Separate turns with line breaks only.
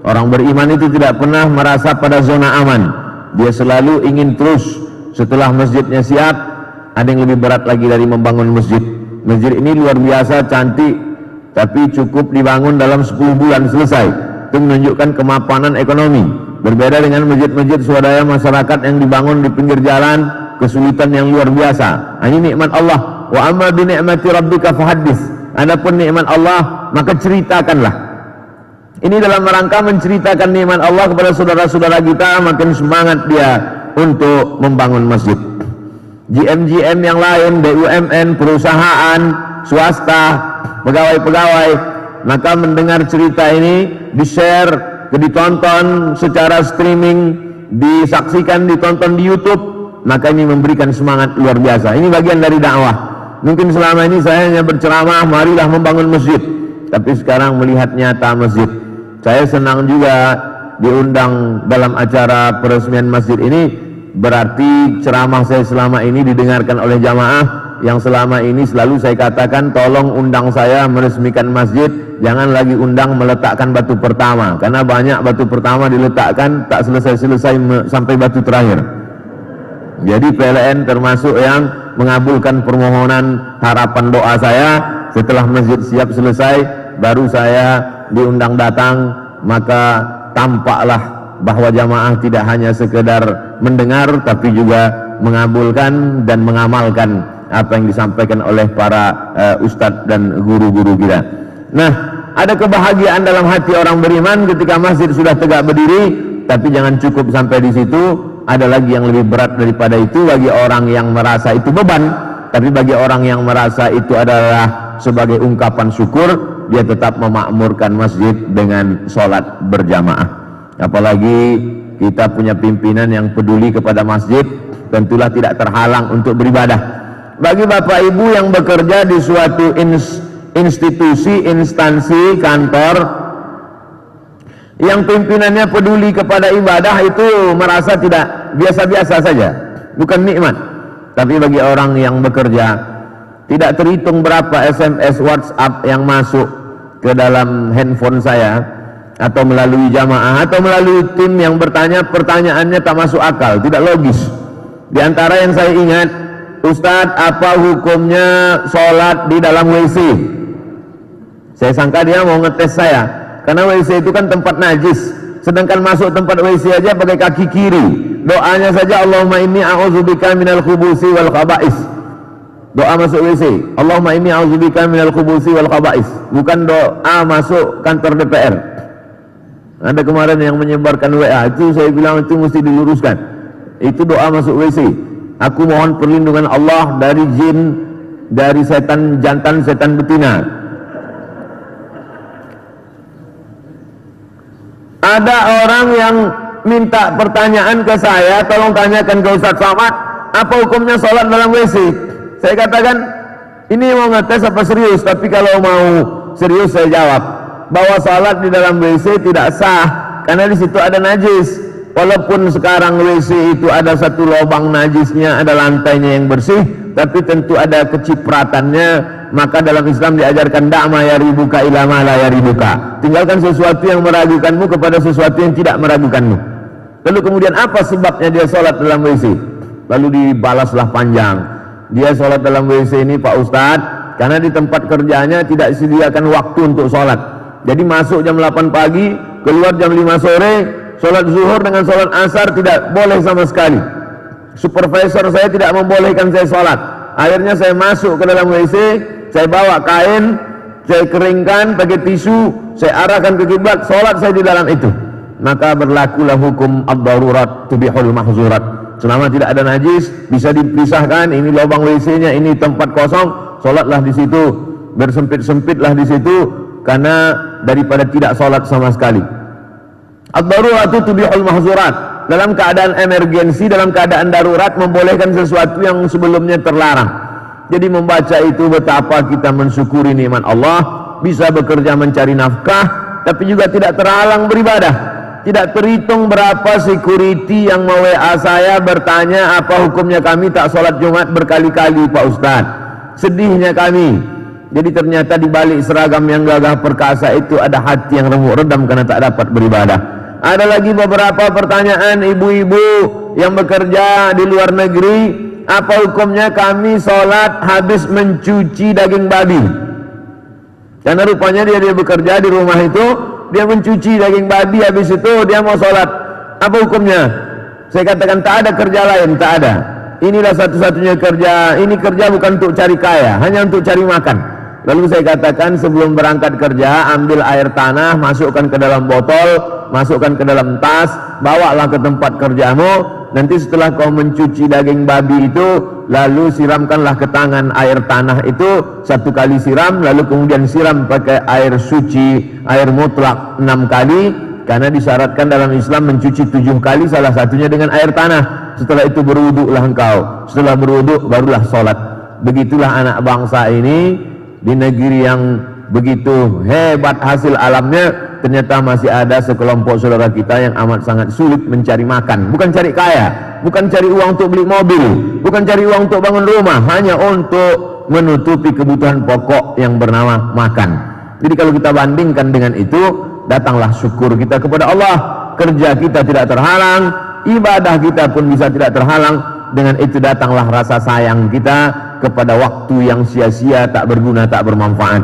Orang beriman itu tidak pernah merasa pada zona aman. Dia selalu ingin terus. Setelah masjidnya siap, ada yang lebih berat lagi dari membangun masjid. Masjid ini luar biasa cantik, tapi cukup dibangun dalam 10 bulan selesai. Itu menunjukkan kemapanan ekonomi. Berbeda dengan masjid-masjid swadaya masyarakat yang dibangun di pinggir jalan, kesulitan yang luar biasa. Ini nikmat Allah. Wa amma bi ni'mati rabbika fahaddits. Adapun nikmat Allah, maka ceritakanlah. Ini dalam rangka menceritakan nikmat Allah kepada saudara-saudara kita, makin semangat dia untuk membangun masjid. GM-GM yang lain, BUMN, perusahaan, swasta, pegawai-pegawai, maka mendengar cerita ini, di-share, ditonton secara streaming, disaksikan, ditonton di YouTube, maka ini memberikan semangat luar biasa. Ini bagian dari dakwah. Mungkin selama ini saya hanya berceramah, marilah membangun masjid, tapi sekarang melihat nyata masjid. Saya senang juga diundang dalam acara peresmian masjid ini, berarti ceramah saya selama ini didengarkan oleh jamaah yang selama ini selalu saya katakan, tolong undang saya meresmikan masjid, jangan lagi undang meletakkan batu pertama, karena banyak batu pertama diletakkan tak selesai-selesai sampai batu terakhir. Jadi PLN termasuk yang mengabulkan permohonan harapan doa saya. Setelah masjid siap selesai, baru saya diundang datang, maka tampaklah bahwa jamaah tidak hanya sekedar mendengar, tapi juga mengabulkan dan mengamalkan apa yang disampaikan oleh para ustadz dan guru-guru kita. Nah, ada kebahagiaan dalam hati orang beriman ketika masjid sudah tegak berdiri, tapi jangan cukup sampai di situ. Ada lagi yang lebih berat daripada itu bagi orang yang merasa itu beban, tapi bagi orang yang merasa itu adalah sebagai ungkapan syukur, dia tetap memakmurkan masjid dengan sholat berjamaah. Apalagi kita punya pimpinan yang peduli kepada masjid, tentulah tidak terhalang untuk beribadah. Bagi bapak ibu yang bekerja di suatu institusi, instansi, kantor yang pimpinannya peduli kepada ibadah, itu merasa tidak biasa-biasa saja, bukan nikmat. Tapi bagi orang yang bekerja, tidak terhitung berapa SMS, WhatsApp yang masuk ke dalam handphone saya, atau melalui jamaah, atau melalui tim yang bertanya, pertanyaannya tak masuk akal, tidak logis. Di antara yang saya ingat, Ustadz, apa hukumnya sholat di dalam WC? Saya sangka dia mau ngetes saya, karena WC itu kan tempat najis, sedangkan masuk tempat WC aja pakai kaki kiri. Doanya saja, Allahumma inni a'udzubika minal khubusi wal khaba'is. Doa masuk WC, Allahumma inni a'udzubika minal khubusi wal khaba'is, bukan doa masuk kantor DPR. Ada kemarin yang menyebarkan WA, itu saya bilang itu mesti diluruskan. Itu doa masuk WC. Aku mohon perlindungan Allah dari jin, dari setan jantan, setan betina. Ada orang yang minta pertanyaan ke saya, tolong tanyakan ke Ustadz Somad, apa hukumnya sholat dalam WC? Saya katakan, ini mau ngetes apa serius? Tapi kalau mau serius saya jawab, bahwa sholat di dalam WC tidak sah, karena di situ ada najis. Walaupun sekarang WC itu ada satu lubang najisnya, ada lantainya yang bersih, tapi tentu ada kecipratannya. Maka dalam Islam diajarkan da'ma yaribuka ila ma la yaribuka, tinggalkan sesuatu yang meragukanmu kepada sesuatu yang tidak meragukanmu. Lalu kemudian apa sebabnya dia sholat dalam WC? Lalu dibalaslah panjang, dia sholat dalam WC ini Pak Ustadz, karena di tempat kerjanya tidak disediakan waktu untuk sholat. Jadi masuk jam 8 pagi, keluar jam 5 sore, sholat zuhur dengan sholat asar tidak boleh sama sekali. Supervisor saya tidak membolehkan saya sholat. Akhirnya saya masuk ke dalam WC, saya bawa kain, saya keringkan pakai tisu, saya arahkan ke kiblat, sholat saya di dalam itu. Maka berlakulah hukum ad-darurat tubihul mahzurat. Selama tidak ada najis, bisa dipisahkan, ini lubang WC-nya, ini tempat kosong, sholatlah di situ, bersempit-sempitlah di situ, karena daripada tidak sholat sama sekali. Ad-darurat tubihul mahzurat. Dalam keadaan emergensi, dalam keadaan darurat, membolehkan sesuatu yang sebelumnya terlarang. Jadi membaca itu betapa kita mensyukuri nikmat Allah, bisa bekerja mencari nafkah, tapi juga tidak terhalang beribadah. Tidak terhitung berapa security yang mau-WA saya bertanya apa hukumnya kami tak sholat Jumat berkali-kali Pak Ustadz. Sedihnya kami, Jadi ternyata di balik seragam yang gagah perkasa itu ada hati yang remuk redam karena tak dapat beribadah. Ada lagi beberapa pertanyaan ibu-ibu yang bekerja di luar negeri. Apa hukumnya kami sholat habis mencuci daging babi? Karena rupanya dia bekerja di rumah itu, dia mencuci daging babi, habis itu dia mau sholat. Apa hukumnya? Saya katakan tak ada kerja lain, tak ada. Inilah satu-satunya kerja. Ini kerja bukan untuk cari kaya, hanya untuk cari makan. Lalu saya katakan sebelum berangkat kerja, ambil air tanah, masukkan ke dalam botol, masukkan ke dalam tas, bawalah ke tempat kerjamu. Nanti setelah kau mencuci daging babi itu, lalu siramkanlah ke tangan air tanah itu 1 kali siram, lalu kemudian siram pakai air suci, air mutlak 6 kali, karena disyaratkan dalam Islam mencuci 7 kali, salah satunya dengan air tanah. Setelah itu berwuduklah engkau, setelah berwuduk barulah sholat. Begitulah anak bangsa ini di negeri yang begitu hebat hasil alamnya, ternyata masih ada sekelompok saudara kita yang amat sangat sulit mencari makan. Bukan cari kaya, bukan cari uang untuk beli mobil, bukan cari uang untuk bangun rumah, hanya untuk menutupi kebutuhan pokok yang bernama makan. Jadi kalau kita bandingkan dengan itu, datanglah syukur kita kepada Allah. Kerja kita tidak terhalang, ibadah kita pun bisa tidak terhalang. Dengan itu datanglah rasa sayang kita kepada waktu yang sia-sia, tak berguna, tak bermanfaat.